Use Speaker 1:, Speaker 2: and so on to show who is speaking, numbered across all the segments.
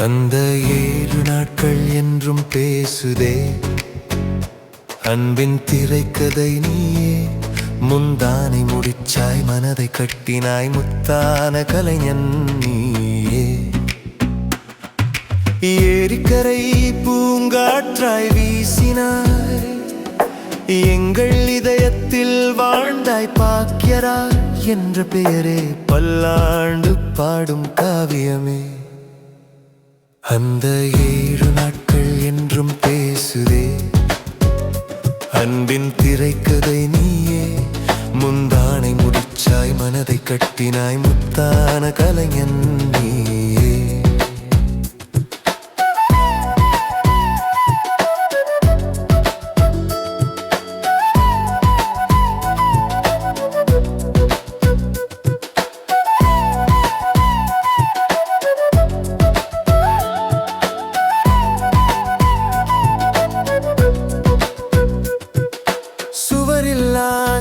Speaker 1: அந்த 7 நாட்கள் என்றும் பேசுதே அன்பின் திரைக்கதை நீயே. முந்தானை முடிச்சாய் மனதை கட்டினாய் முத்தான கலைஞன் நீயே. ஏரிக்கரை பூங்காற்றாய் வீசினாய் எங்கள் இதயத்தில் வாழ்ந்தாய். பாக்கியராய் என்ற பெயரே பல்லாண்டு பாடும் காவியமே. அந்த 7 நாட்கள் என்றும் பேசுதே அன்பின் திரைக்கதை நீயே. முந்தானை முடிச்சாய் மனதை கட்டினாய் முத்தான கலைஞன் நீயே.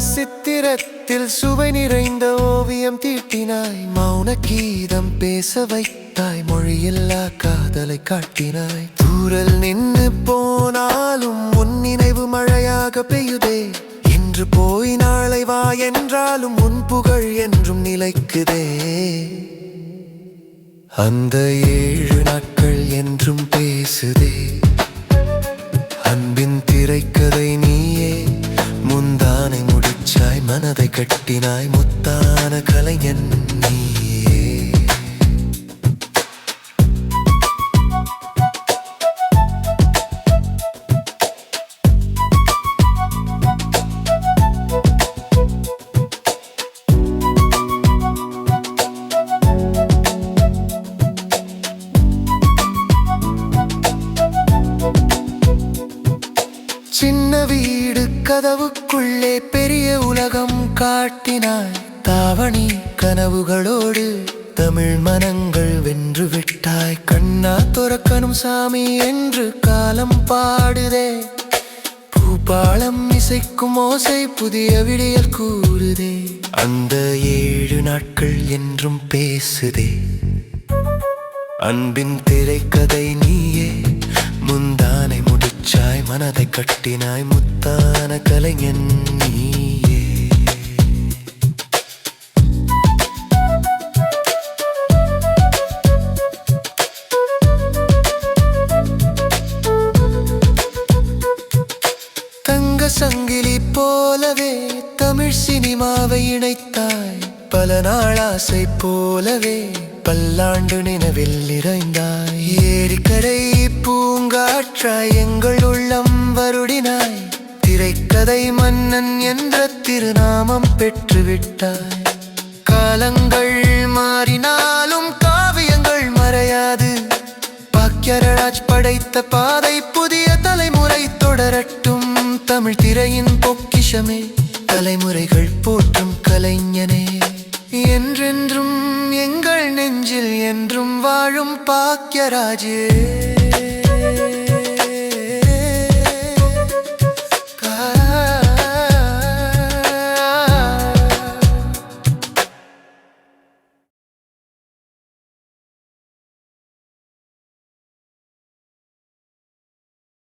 Speaker 1: சித்திரத்தில் சுவை நிறைந்த ஓவியம் தீட்டினாய். மௌன கீதம் பேச வைத்தாய். மொழியில்லா காதலை காட்டினாய். தூரல் நின்று போனாலும் உன் நினைவு மழையாக பெய்யுதே. இன்று போய் நாளை வா என்றாலும் உன் புகழ் என்றும் நிலைக்குதே. அந்த 7 நாட்கள் என்றும் பேசுதே அன்பின் திரைக்கதை நீயே. முந்தானை முடிச்சாய் மனதை கட்டினாய் முத்தான கலைஞன் நீயே. சின்ன வீடு கதவுக்குள்ளே பெரிய உலகம் காட்டினாய். தாவணி கனவுகளோடு தமிழ் மனங்கள் வென்று விட்டாய். கண்ணா துறக்கணும் சாமி என்று காலம் பாடுதே. பூபாலம் இசைக்கும் ஓசை புதிய விடியல் கூறுதே. அந்த 7 நாட்கள் என்றும் பேசுதே அன்பின் திரைக்கதை நீயே. முந்தானை முடிச்சாய் மனதை கட்டினாய் முத்தான கலைஞன் நீயே. தங்க சங்கிலி போலவே தமிழ் சினிமாவை இணைத்தாய். பல நாள் ஆசை போலவே பல்லாண்டு நினைவில் நிறைந்தாய். ஏரிக்கரை பூங்காற்றாய் எங்கள் உள்ளம் வருடினாய். திரைக்கதை மன்னன் என்ற திருநாமம் பெற்றுவிட்டாய். காலங்கள் மாறினாலும் காவியங்கள் மறையாது. பாக்கியராஜ் படைத்த பாதை புதிய தலைமுறை தொடரட்டும். தமிழ் திரையின் பொக்கிஷமே தலைமுறைகள் போற்றும் கலைஞனே. என்றென்றும் எங்கள் நெஞ்சில் என்றும் வாழும் பாக்கியராஜே.